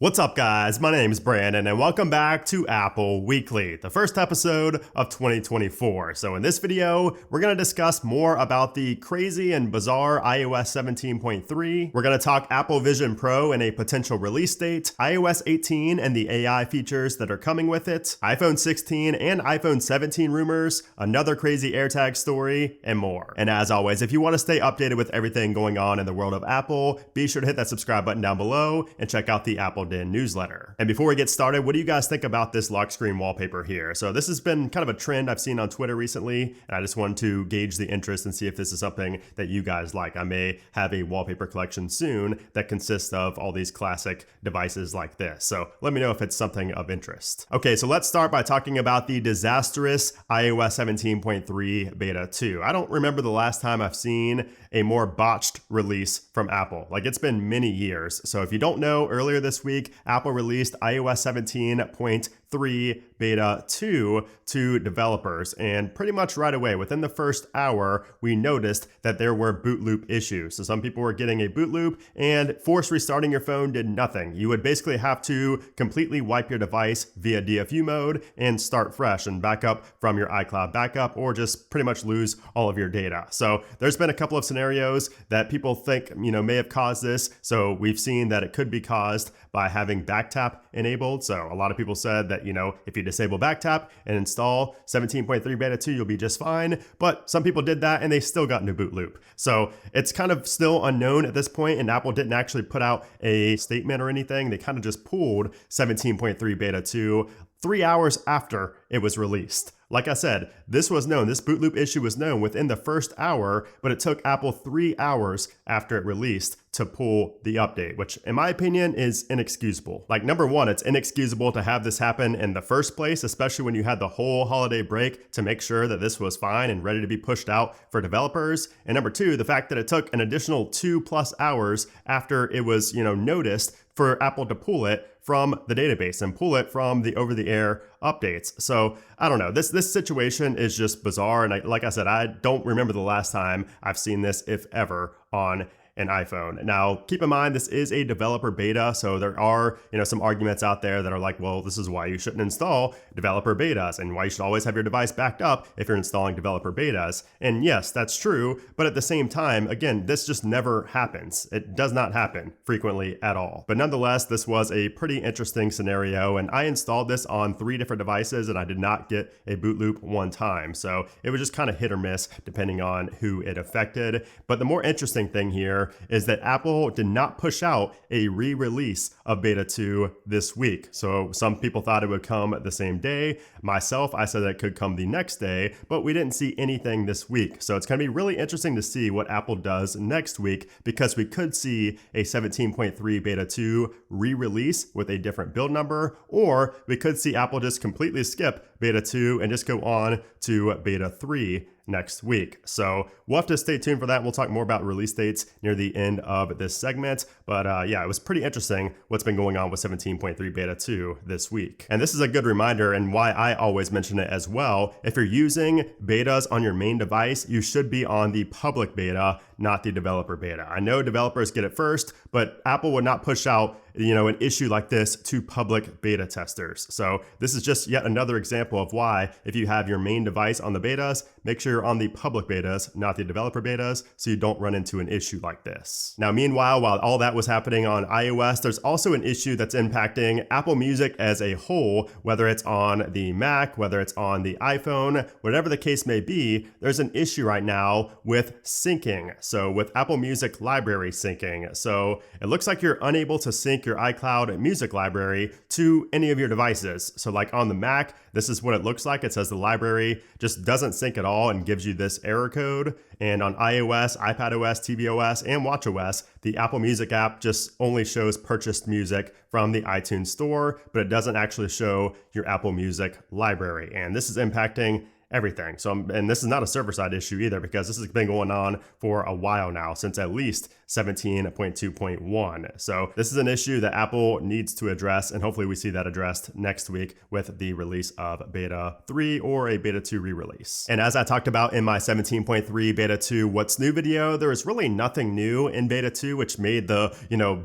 What's up, guys? My name is Brandon, and welcome back to Apple Weekly, the first episode of 2024. So in this video, we're going to discuss more about the crazy and bizarre iOS 17.3. We're going to talk Apple Vision Pro and a potential release date, iOS 18 and the AI features that are coming with it, iPhone 16 and iPhone 17 rumors, another crazy AirTag story, and more. And as always, if you want to stay updated with everything going on in the world of Apple, be sure to hit that subscribe button down below and check out the Apple newsletter. And before we get started, what do you guys think about this lock screen wallpaper here? So this has been kind of a trend I've seen on Twitter recently, and I just wanted to gauge the interest and see if this is something that you guys like. I may have a wallpaper collection soon that consists of all these classic devices like this. So let me know if it's something of interest. Okay, so let's start by talking about the disastrous iOS 17.3 Beta 2. I don't remember the last time I've seen a more botched release from Apple. Like, it's been many years. So if you don't know, earlier this week, Apple released iOS 17.3 Beta 2 to developers, and pretty much right away, within the first hour, we noticed that there were boot loop issues. So some people were getting a boot loop, and force restarting your phone did nothing. You would basically have to completely wipe your device via DFU mode and start fresh and back up from your iCloud backup, or just pretty much lose all of your data. So there's been a couple of scenarios that people think, may have caused this. So we've seen that it could be caused by having backtap enabled. So a lot of people said that, if you disable backtap and install 17.3 Beta 2, you'll be just fine. But some people did that and they still got into boot loop. So it's kind of still unknown at this point, and Apple didn't actually put out a statement or anything. They kind of just pulled 17.3 Beta 2 3 hours after it was released. Like I said, this was known, this boot loop issue was known within the first hour, but it took Apple 3 hours after it released to pull the update, which in my opinion is inexcusable. Like, number one, it's inexcusable to have this happen in the first place, especially when you had the whole holiday break to make sure that this was fine and ready to be pushed out for developers. And number two, the fact that it took an additional 2+ hours after it was, noticed for Apple to pull it from the database and pull it from the over-the-air updates. So I don't know, this situation is just bizarre. And like I said, I don't remember the last time I've seen this, if ever, on an iPhone. Now, keep in mind, this is a developer beta, so there are, some arguments out there that are like, well, this is why you shouldn't install developer betas and why you should always have your device backed up if you're installing developer betas. And yes, that's true, but at the same time, again, this just never happens. It does not happen frequently at all. But nonetheless, this was a pretty interesting scenario, and I installed this on 3 different devices and I did not get a boot loop one time. So it was just kind of hit or miss depending on who it affected. But the more interesting thing here is that Apple did not push out a re-release of Beta 2 this week. So some people thought it would come the same day. Myself, I said that it could come the next day, but we didn't see anything this week. So it's going to be really interesting to see what Apple does next week, because we could see a 17.3 Beta 2 re-release with a different build number, or we could see Apple just completely skip Beta 2 and just go on to Beta 3 next week. So we'll have to stay tuned for that. We'll talk more about release dates near the end of this segment. But yeah, it was pretty interesting what's been going on with 17.3 Beta 2 this week. And this is a good reminder, and why I always mention it as well. If you're using betas on your main device, you should be on the public beta, not the developer beta. I know developers get it first, but Apple would not push out an issue like this to public beta testers. So this is just yet another example of why, if you have your main device on the betas, make sure you're on the public betas, not the developer betas, so you don't run into an issue like this. Now, meanwhile, while all that was happening on iOS, there's also an issue that's impacting Apple Music as a whole, whether it's on the Mac, whether it's on the iPhone, whatever the case may be. There's an issue right now with syncing. So with Apple Music library syncing. So it looks like you're unable to sync your iCloud music library to any of your devices. So like on the Mac, this is what it looks like. It says the library just doesn't sync at all and gives you this error code. And on iOS, iPadOS, tvOS, and watchOS, the Apple Music app just only shows purchased music from the iTunes store, but it doesn't actually show your Apple Music library. And this is impacting everything. And this is not a server-side issue either, because this has been going on for a while now, since at least 17.2.1. So this is an issue that Apple needs to address, and hopefully we see that addressed next week with the release of Beta 3 or a Beta 2 re-release. And as I talked about in my 17.3 Beta 2 What's New video, there is really nothing new in Beta 2, which made the,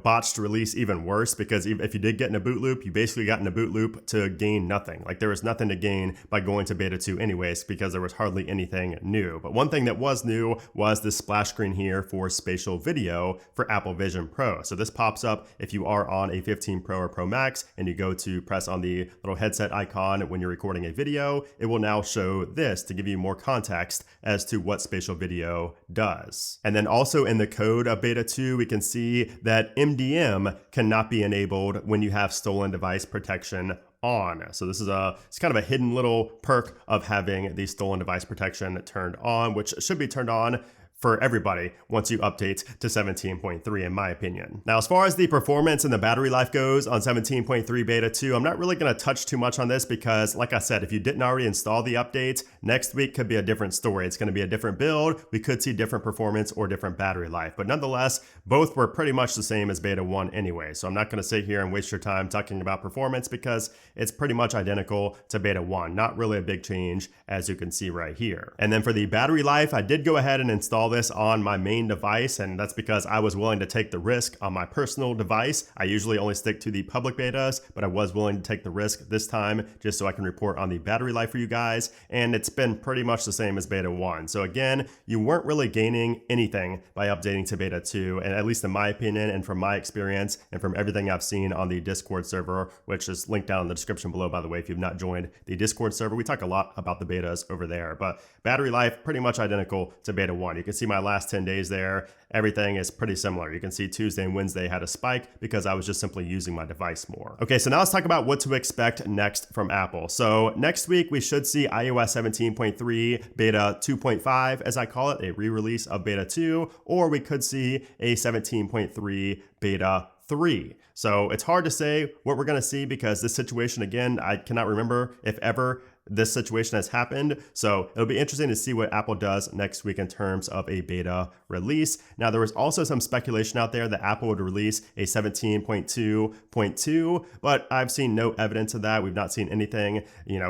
botched release even worse, because if you did get in a boot loop, you basically got in a boot loop to gain nothing. Like, there was nothing to gain by going to Beta 2 anyways, because there was hardly anything new. But one thing that was new was this splash screen here for spatial video for Apple Vision Pro. So this pops up if you are on a 15 Pro or Pro Max and you go to press on the little headset icon when you're recording a video, it will now show this to give you more context as to what spatial video does. And then also in the code of Beta 2, we can see that MDM cannot be enabled when you have stolen device protection on. So this is it's kind of a hidden little perk of having the stolen device protection turned on, which should be turned on for everybody once you update to 17.3, in my opinion. Now, as far as the performance and the battery life goes on 17.3 Beta 2, I'm not really going to touch too much on this because, like I said, if you didn't already install the update, next week could be a different story. It's going to be a different build. We could see different performance or different battery life, but nonetheless, both were pretty much the same as Beta 1 anyway. So I'm not going to sit here and waste your time talking about performance because it's pretty much identical to Beta 1. Not really a big change, as you can see right here. And then for the battery life, I did go ahead and install this on my main device, and that's because I was willing to take the risk on my personal device. I usually only stick to the public betas, but I was willing to take the risk this time just so I can report on the battery life for you guys, and it's been pretty much the same as Beta 1. So again, you weren't really gaining anything by updating to Beta 2, and at least in my opinion and from my experience and from everything I've seen on the Discord server, which is linked down in the description below, by the way, if you've not joined the Discord server. We talk a lot about the betas over there, but battery life pretty much identical to Beta 1. You can see my last 10 days there, everything is pretty similar. You can see Tuesday and Wednesday had a spike because I was just simply using my device more. Okay, so now let's talk about what to expect next from Apple. So next week, we should see iOS 17.3 Beta 2.5, as I call it, a re-release of Beta 2, or we could see a 17.3 Beta 3. So it's hard to say what we're going to see because this situation, again, I cannot remember if ever this situation has happened. So it'll be interesting to see what Apple does next week in terms of a beta release. Now, there was also some speculation out there that Apple would release a 17.2.2, but I've seen no evidence of that. We've not seen anything,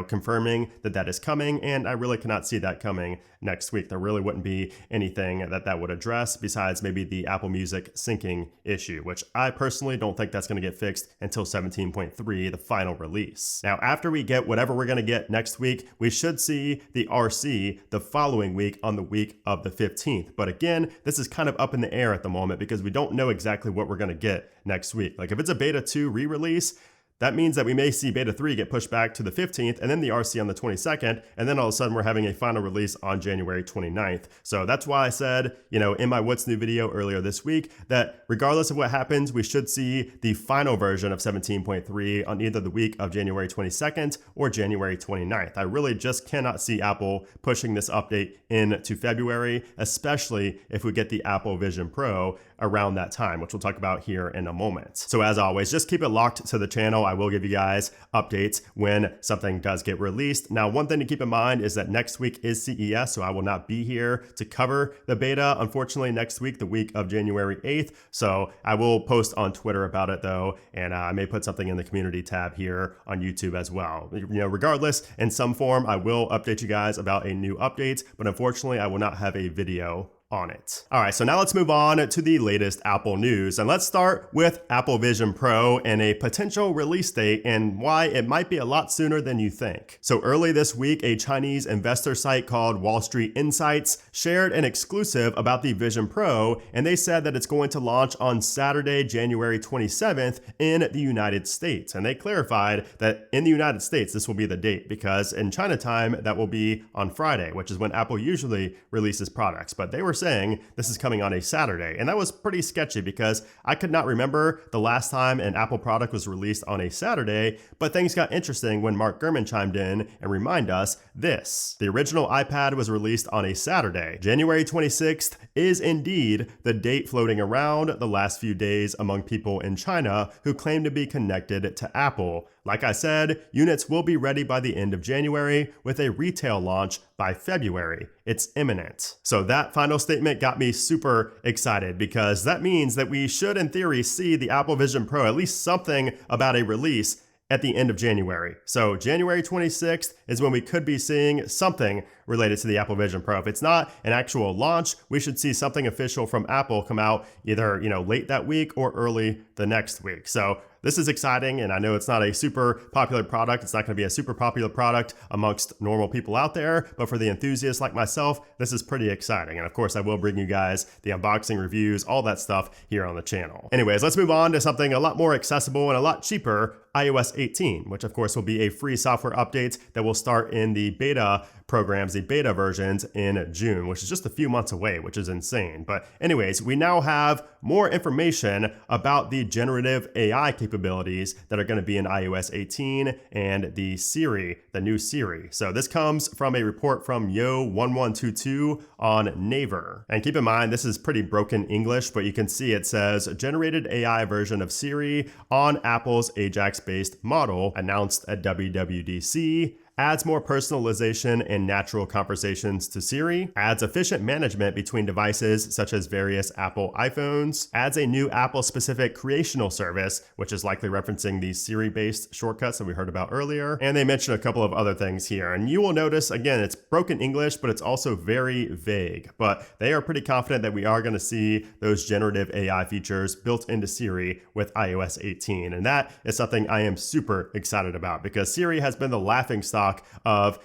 confirming that that is coming, and I really cannot see that coming next week. There really wouldn't be anything that would address besides maybe the Apple Music syncing issue, which I personally don't think that's going to get fixed until 17.3, the final release. Now, after we get whatever we're going to get next week, we should see the RC the following week on the week of the 15th. But again, this is kind of up in the air at the moment because we don't know exactly what we're going to get next week. Like if it's a Beta 2 re-release, that means that we may see Beta 3 get pushed back to the 15th and then the RC on the 22nd, and then all of a sudden we're having a final release on January 29th. So that's why I said, in my What's New video earlier this week, that regardless of what happens, we should see the final version of 17.3 on either the week of January 22nd or January 29th. I really just cannot see Apple pushing this update into February, especially if we get the Apple Vision Pro around that time, which we'll talk about here in a moment. So as always, just keep it locked to the channel. I will give you guys updates when something does get released. Now, one thing to keep in mind is that next week is CES, so I will not be here to cover the beta, unfortunately, next week, the week of January 8th. So I will post on Twitter about it though, and I may put something in the community tab here on YouTube as well. Regardless, in some form, I will update you guys about a new update, but unfortunately, I will not have a video on it. All right, so now let's move on to the latest Apple news, and let's start with Apple Vision Pro and a potential release date and why it might be a lot sooner than you think. So early this week, a Chinese investor site called Wall Street Insights shared an exclusive about the Vision Pro, and they said that it's going to launch on Saturday, January 27th in the United States. And they clarified that in the United States, this will be the date because in China time, that will be on Friday, which is when Apple usually releases products. But they were saying this is coming on a Saturday. And that was pretty sketchy because I could not remember the last time an Apple product was released on a Saturday, but things got interesting when Mark Gurman chimed in and reminded us this. The original iPad was released on a Saturday. January 26th is indeed the date floating around the last few days among people in China who claim to be connected to Apple. Like I said, units will be ready by the end of January with a retail launch by February. It's imminent. So that final statement got me super excited because that means that we should, in theory, see the Apple Vision Pro, at least something about a release at the end of January. So January 26th is when we could be seeing something related to the Apple Vision Pro. If it's not an actual launch, we should see something official from Apple come out either, late that week or early the next week. So this is exciting, and I know it's not a super popular product. It's not going to be a super popular product amongst normal people out there, but for the enthusiasts like myself, this is pretty exciting. And of course, I will bring you guys the unboxing reviews, all that stuff here on the channel. Anyways, let's move on to something a lot more accessible and a lot cheaper, iOS 18, which of course will be a free software update that will start in the beta programs, the beta versions in June, which is just a few months away, which is insane. But anyways, we now have more information about the generative AI capabilities that are going to be in iOS 18 and the Siri, the new Siri. So this comes from a report from Yo1122 on Naver. And keep in mind, this is pretty broken English, but you can see it says generated AI version of Siri on Apple's Ajax-based model announced at WWDC. Adds more personalization and natural conversations to Siri, adds efficient management between devices such as various Apple iPhones, adds a new Apple-specific creational service, which is likely referencing the Siri-based shortcuts that we heard about earlier, and they mention a couple of other things here. And you will notice, again, it's broken English, but it's also very vague. But they are pretty confident that we are going to see those generative AI features built into Siri with iOS 18. And that is something I am super excited about because Siri has been the laughingstock of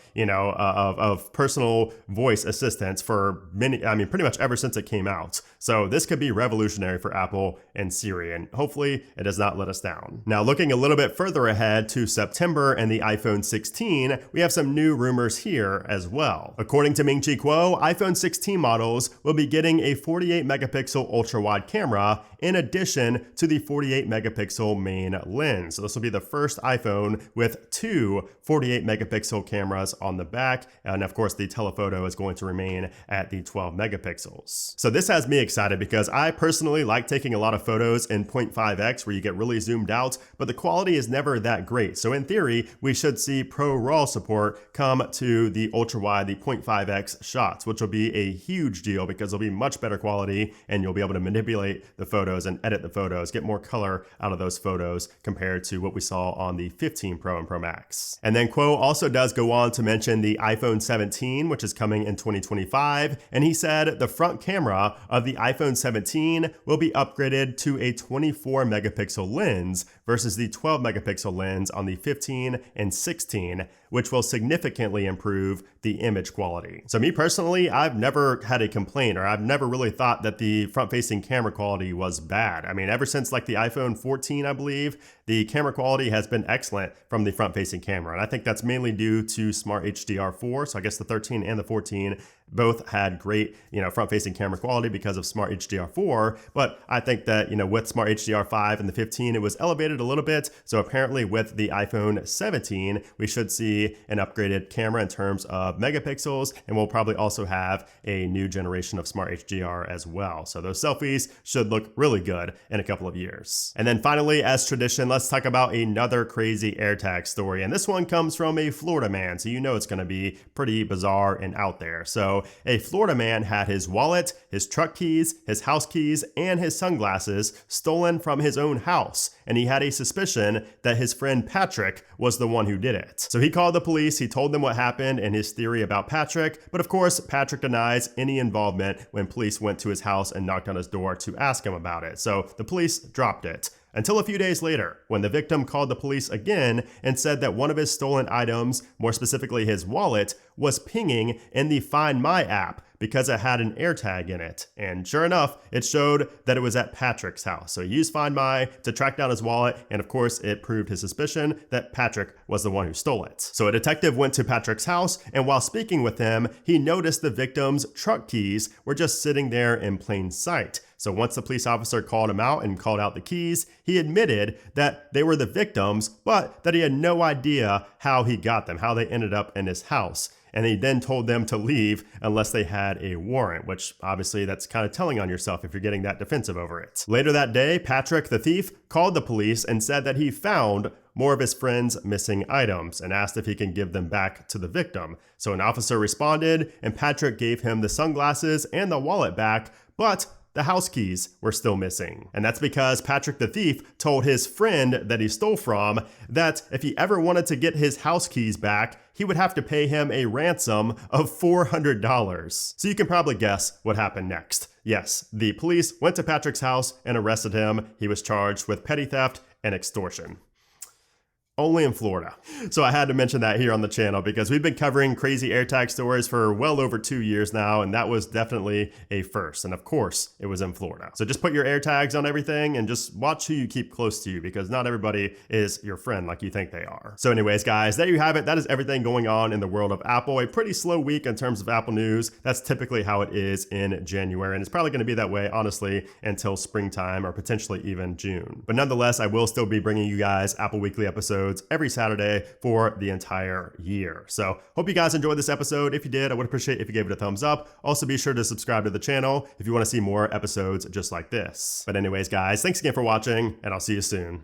personal voice assistants for pretty much ever since it came out. So this could be revolutionary for Apple and Siri, and hopefully it does not let us down. Now, looking a little bit further ahead to September and the iPhone 16, we have some new rumors here as well. According to Ming-Chi Kuo, iPhone 16 models will be getting a 48 megapixel ultra-wide camera in addition to the 48 megapixel main lens. So this will be the first iPhone with two 48 megapixel cameras on the back. And of course, the telephoto is going to remain at the 12 megapixels. So this has me excited because I personally like taking a lot of photos in 0.5x where you get really zoomed out, but the quality is never that great. So in theory, we should see Pro RAW support come to the ultra wide, the 0.5x shots, which will be a huge deal because it'll be much better quality and you'll be able to manipulate the photos and edit the photos, get more color out of those photos compared to what we saw on the 15 Pro and Pro Max. And then Kuo also does go on to mention the iPhone 17, which is coming in 2025. And he said the front camera of the iPhone 17 will be upgraded to a 24 megapixel lens versus the 12 megapixel lens on the 15 and 16, which will significantly improve the image quality. So me personally, I've never had a complaint, or I've never really thought that the front-facing camera quality was bad. I mean, ever since like the iPhone 14, I believe, the camera quality has been excellent from the front-facing camera. And I think that's mainly due to Smart HDR4. So I guess the 13 and the 14 both had great, front-facing camera quality because of Smart HDR4. But I think that, with Smart HDR5 and the 15, it was elevated a little bit. So apparently with the iPhone 17, we should see an upgraded camera in terms of megapixels, and we'll probably also have a new generation of Smart HDR as well. So those selfies should look really good in a couple of years. And then finally, as tradition, let's talk about another crazy AirTag story. And this one comes from a Florida man, so it's going to be pretty bizarre and out there. So a Florida man had his wallet, his truck keys, his house keys, and his sunglasses stolen from his own house. And he had a suspicion that his friend Patrick was the one who did it. So he called the police, he told them what happened and his theory about Patrick. But of course, Patrick denies any involvement when police went to his house and knocked on his door to ask him about it. So the police dropped it. Until a few days later, when the victim called the police again and said that one of his stolen items, more specifically his wallet, was pinging in the Find My app because it had an AirTag in it. And sure enough, it showed that it was at Patrick's house. So he used Find My to track down his wallet, and of course, it proved his suspicion that Patrick was the one who stole it. So a detective went to Patrick's house, and while speaking with him, he noticed the victim's truck keys were just sitting there in plain sight. So once the police officer called him out and called out the keys, he admitted that they were the victims, but that he had no idea how he got them, how they ended up in his house. And he then told them to leave unless they had a warrant, which obviously that's kind of telling on yourself if you're getting that defensive over it. Later that day, Patrick, the thief, called the police and said that he found more of his friend's missing items and asked if he can give them back to the victim. So an officer responded, and Patrick gave him the sunglasses and the wallet back, but the house keys were still missing. And that's because Patrick the thief told his friend that he stole from that if he ever wanted to get his house keys back, he would have to pay him a ransom of $400. So you can probably guess what happened next. Yes, the police went to Patrick's house and arrested him. He was charged with petty theft and extortion. Only in Florida. So I had to mention that here on the channel because we've been covering crazy AirTag stories for well over 2 years now, and that was definitely a first. And of course, it was in Florida. So just put your AirTags on everything and just watch who you keep close to you because not everybody is your friend like you think they are. So anyways, guys, there you have it. That is everything going on in the world of Apple. A pretty slow week in terms of Apple news. That's typically how it is in January, and it's probably going to be that way, honestly, until springtime or potentially even June. But nonetheless, I will still be bringing you guys Apple Weekly episodes every Saturday for the entire year. So hope you guys enjoyed this episode. If you did, I would appreciate if you gave it a thumbs up. Also be sure to subscribe to the channel if you want to see more episodes just like this. But anyways, guys, thanks again for watching, and I'll see you soon.